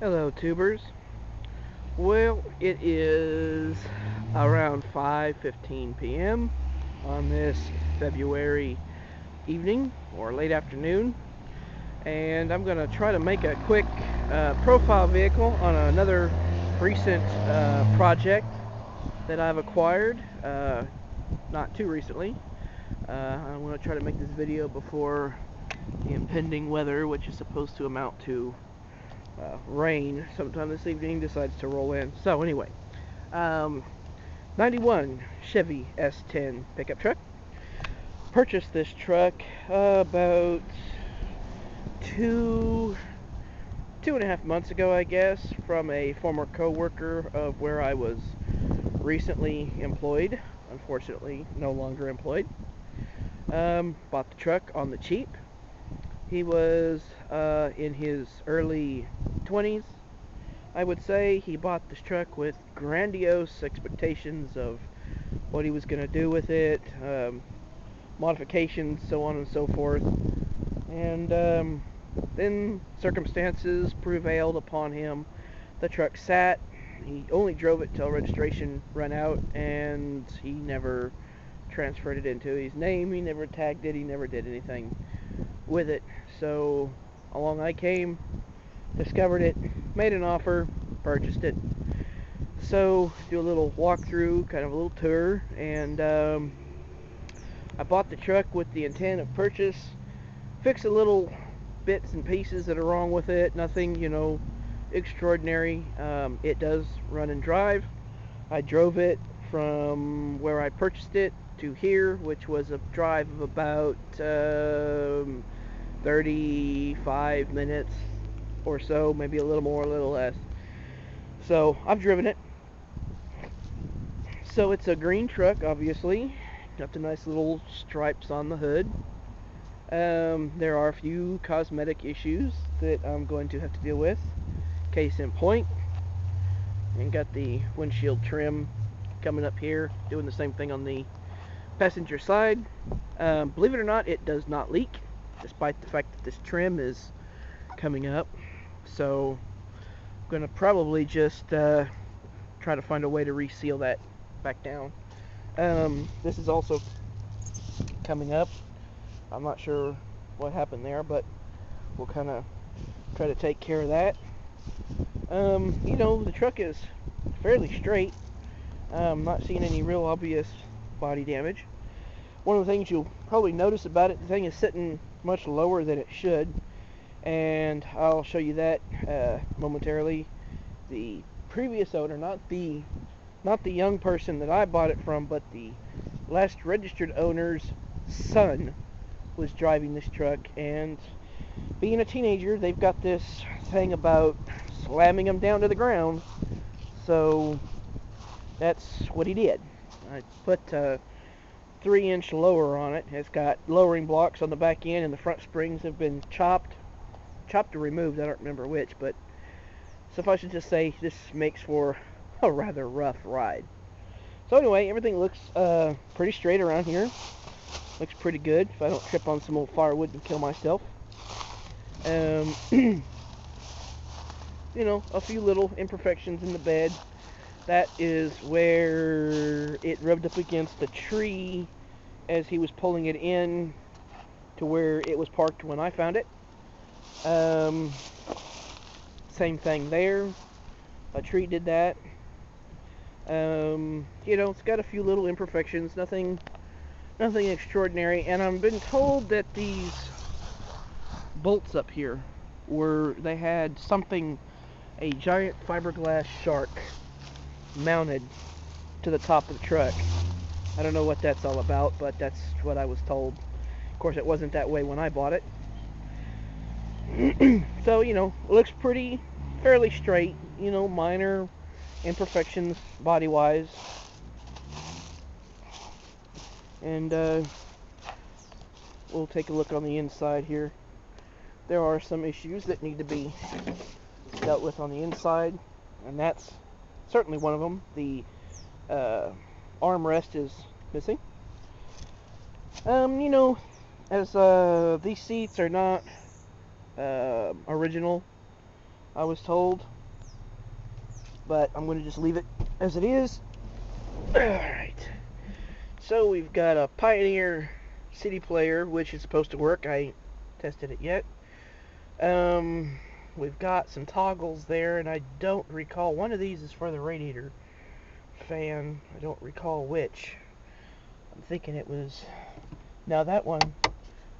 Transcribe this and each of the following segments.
Hello, tubers. Well, it is around 5:15 p.m. on this February evening or late afternoon, and I'm going to try to make a quick profile vehicle on another recent project that I've acquired not too recently. I'm going to try to make this video before the impending weather, which is supposed to amount to rain sometime this evening, decides to roll in. So anyway, 91 Chevy S10 pickup truck. Purchased this truck about two and a half months ago, I guess, from a former co-worker of where I was recently employed. Unfortunately, no longer employed. Bought the truck on the cheap. He was in his early 20s, I would say. He bought this truck with grandiose expectations of what he was going to do with it, modifications, so on and so forth. And then circumstances prevailed upon him. The truck sat. He only drove it till registration ran out, and he never transferred it into his name. He never tagged it. He never did anything with it. So along I came, discovered it, made an offer, purchased it. So do a little walkthrough, kind of a little tour, and I bought the truck with the intent of purchase, fix a little bits and pieces that are wrong with it, nothing, extraordinary. It does run and drive. I drove it from where I purchased it to here, which was a drive of about 35 minutes or so, maybe a little more, a little less. So I've driven it. So it's a green truck, obviously. Got the nice little stripes on the hood. There are a few cosmetic issues that I'm going to have to deal with. Case in point, and got the windshield trim coming up here, doing the same thing on the passenger side. Believe it or not, it does not leak, despite the fact that this trim is coming up. So I'm going to probably just try to find a way to reseal that back down. This is also coming up. I'm not sure what happened there, but we'll kind of try to take care of that. The truck is fairly straight. I'm not seeing any real obvious body damage. One of the things you'll probably notice about it, the thing is sitting much lower than it should, and I'll show you that momentarily. The previous owner, not the young person that I bought it from, but the last registered owner's son was driving this truck, and being a teenager, they've got this thing about slamming them down to the ground. So that's what he did. I put 3-inch lower on it. It's got lowering blocks on the back end, and the front springs have been chopped or removed. I don't remember which, but suffice it to say, this makes for a rather rough ride. So anyway, everything looks pretty straight around here. Looks pretty good, if I don't trip on some old firewood and kill myself. A few little imperfections in the bed. That is where it rubbed up against the tree as he was pulling it in to where it was parked when I found it. Same thing there. A tree did that. It's got a few little imperfections, nothing extraordinary, and I've been told that these bolts up here they had a giant fiberglass shark mounted to the top of the truck. I don't know what that's all about, but that's what I was told. Of course, it wasn't that way when I bought it. So, it looks fairly straight, minor imperfections body-wise. And we'll take a look on the inside here. There are some issues that need to be dealt with on the inside, and that's certainly one of them. The armrest is missing. As these seats are not original, I was told, but I'm going to just leave it as it is. Alright, so we've got a Pioneer CD player, which is supposed to work. I ain't tested it yet. We've got some toggles there, and I don't recall, one of these is for the radiator fan. I don't recall which. I'm thinking it was, now that one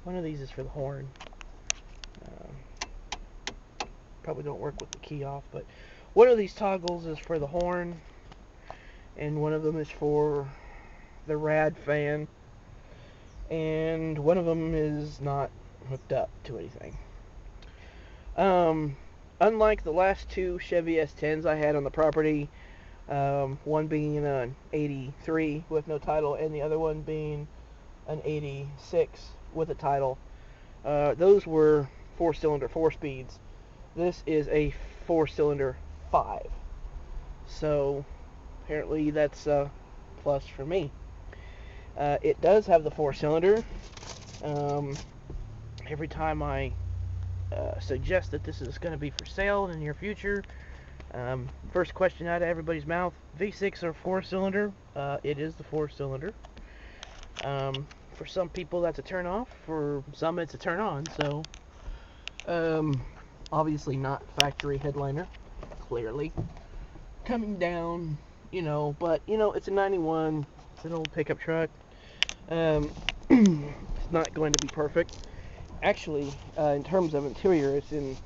of these is for the horn. Probably don't work with the key off, but one of these toggles is for the horn, and one of them is for the rad fan, and one of them is not hooked up to anything. Unlike the last two Chevy S10s I had on the property, one being an 83 with no title and the other one being an 86 with a title, those were 4-cylinder 4-speeds. This is a 4-cylinder 5. So apparently that's a plus for me. It does have the 4-cylinder. Every time I suggest that this is going to be for sale in the near future, first question out of everybody's mouth, V6 or 4-cylinder? It is the 4-cylinder. For some people that's a turn off, for some it's a turn on, so obviously not factory headliner, clearly. Coming down, but it's a 91, it's an old pickup truck. It's not going to be perfect. Actually, in terms of interior, it's in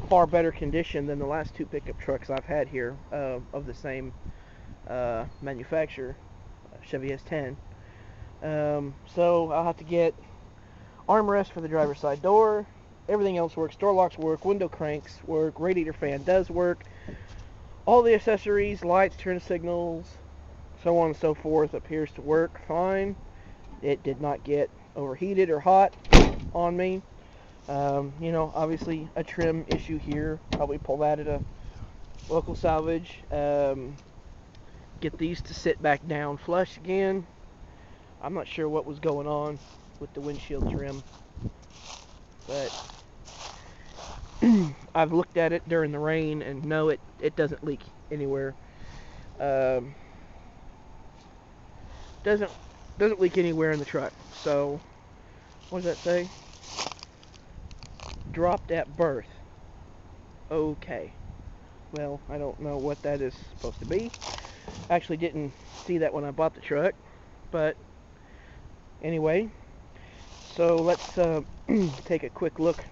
far better condition than the last two pickup trucks I've had here of the same manufacturer, Chevy S10. So I'll have to get armrest for the driver's side door. Everything else works. Door locks work. Window cranks work. Radiator fan does work. All the accessories, lights, turn signals, so on and so forth, appears to work fine. It did not get overheated or hot on me. Obviously a trim issue here. Probably pull that at a local salvage. Get these to sit back down flush again. I'm not sure what was going on with the windshield trim, but I've looked at it during the rain, and no, it doesn't leak anywhere. Doesn't leak anywhere in the truck. So, what does that say? Dropped at birth. Okay. Well, I don't know what that is supposed to be. Actually didn't see that when I bought the truck, but anyway. So let's take a quick look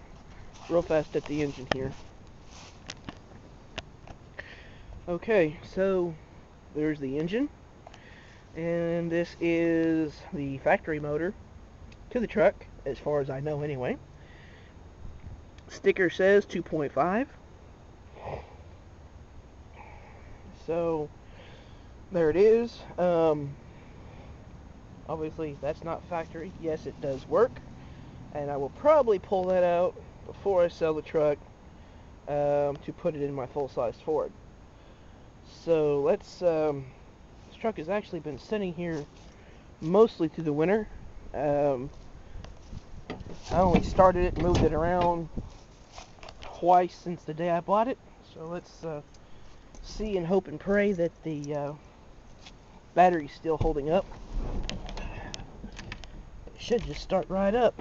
real fast at the engine here. Okay, so there's the engine, and this is the factory motor to the truck, as far as I know anyway. Sticker says 2.5. So there it is. Obviously that's not factory. Yes, it does work, and I will probably pull that out before I sell the truck to put it in my full-size Ford. So let's this truck has actually been sitting here mostly through the winter. I only started it and moved it around twice since the day I bought it. So let's see and hope and pray that the battery's still holding up. It should just start right up.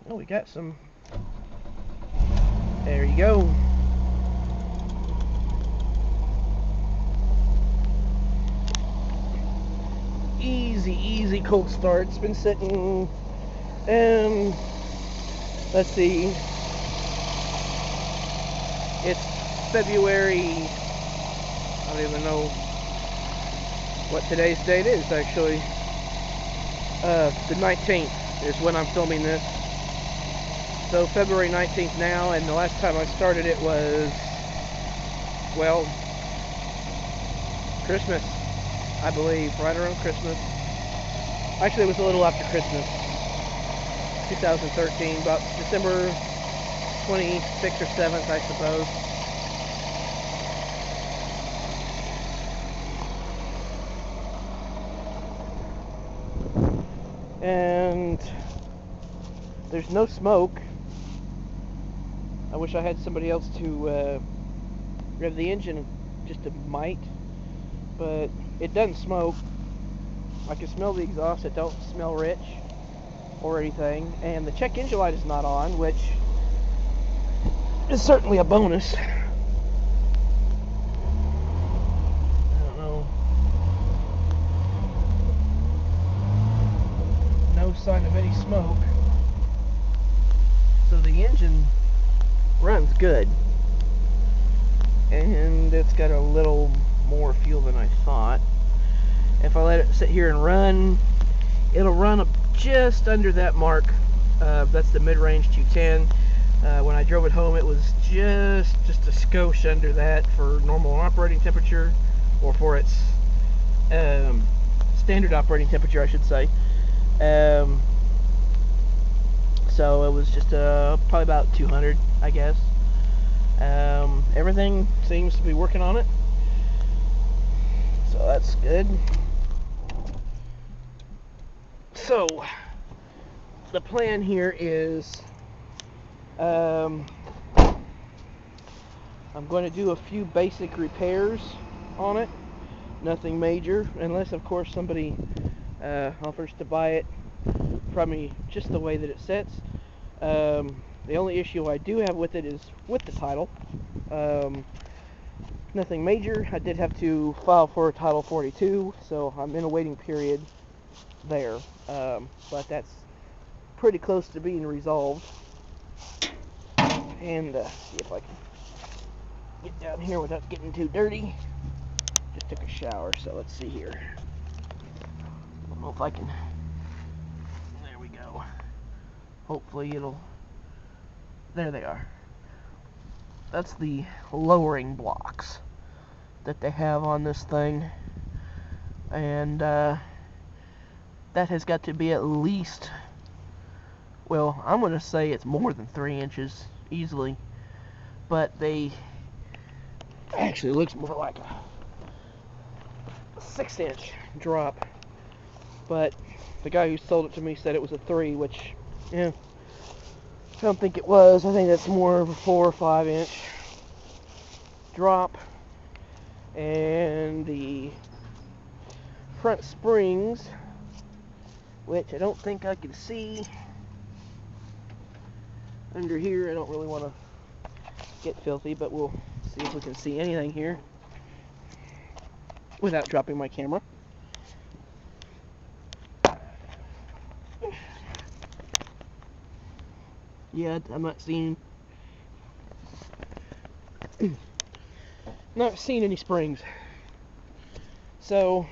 Oh, we got some. There you go. Easy cold start. It's been sitting, let's see, it's February, I don't even know what today's date is actually. The 19th is when I'm filming this. So February 19th now, and the last time I started it was, well, Christmas, I believe, right around Christmas. Actually, it was a little after Christmas, 2013, about December 26th or 7th, I suppose. And there's no smoke. I wish I had somebody else to rev the engine just a mite, but it doesn't smoke. I can smell the exhaust. It don't smell rich or anything, and the check engine light is not on, which is certainly a bonus. I don't know. No sign of any smoke. So the engine runs good, and it's got a little more fuel than I thought. If I let it sit here and run, it'll run up just under that mark. That's the mid-range 210. When I drove it home, it was just a skosh under that for normal operating temperature, or for its standard operating temperature, I should say. So it was just probably about 200, I guess. Everything seems to be working on it, so that's good. So the plan here is I'm going to do a few basic repairs on it. Nothing major, unless of course somebody offers to buy it from me just the way that it sits. The only issue I do have with it is with the title. Nothing major. I did have to file for a Title 42, so I'm in a waiting period there. But that's pretty close to being resolved. And see if I can get down here without getting too dirty. Just took a shower, so let's see here. I don't know if I can. There we go. Hopefully it'll. There they are. That's the lowering blocks that they have on this thing, and that has got to be at least, well, I'm going to say it's more than 3 inches easily, but they actually looks more like a 6-inch drop, but the guy who sold it to me said it was a 3, which, yeah, I don't think it was. I think that's more of a 4 or 5 inch drop. And the front springs, which I don't think I can see under here. I don't really want to get filthy, but we'll see if we can see anything here without dropping my camera. Yeah, I'm not seeing any springs. So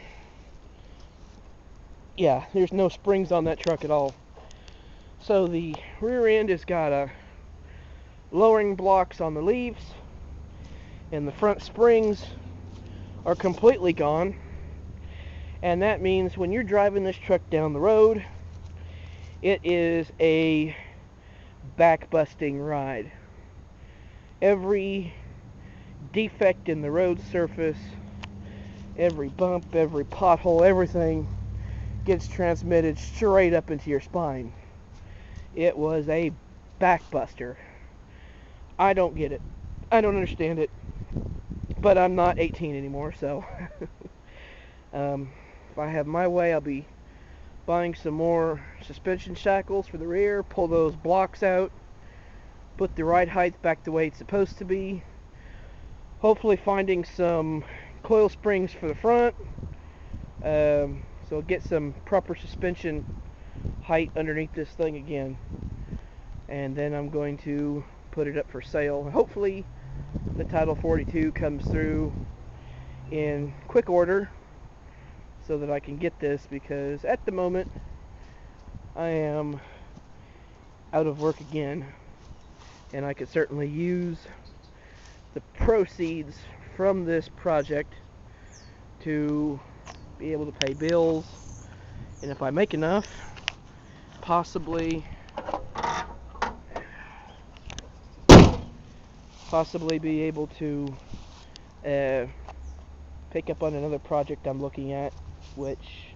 yeah, there's no springs on that truck at all. So the rear end has got a lowering blocks on the leaves, and the front springs are completely gone. And that means when you're driving this truck down the road, it is a back-busting ride. Every defect in the road surface, every bump, every pothole, everything gets transmitted straight up into your spine. It was a backbuster. I don't get it. I don't understand it. But I'm not 18 anymore, so if I have my way, I'll be buying some more suspension shackles for the rear, pull those blocks out, put the ride height back the way it's supposed to be, hopefully finding some coil springs for the front, so get some proper suspension height underneath this thing again, and then I'm going to put it up for sale. Hopefully the Title 42 comes through in quick order so that I can get this, because at the moment I am out of work again, and I could certainly use the proceeds from this project to be able to pay bills, and if I make enough, possibly be able to pick up on another project I'm looking at, which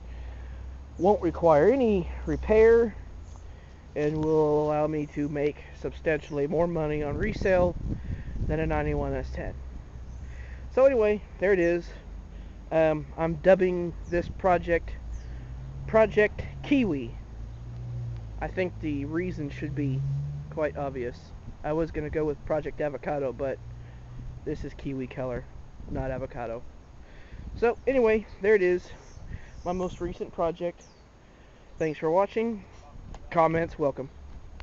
won't require any repair and will allow me to make substantially more money on resale than a 91 S10. So anyway, there it is. I'm dubbing this project Project Kiwi. I think the reason should be quite obvious. I was going to go with Project Avocado, but this is kiwi color, not avocado. So anyway, there it is. My most recent project. Thanks for watching. Comments welcome.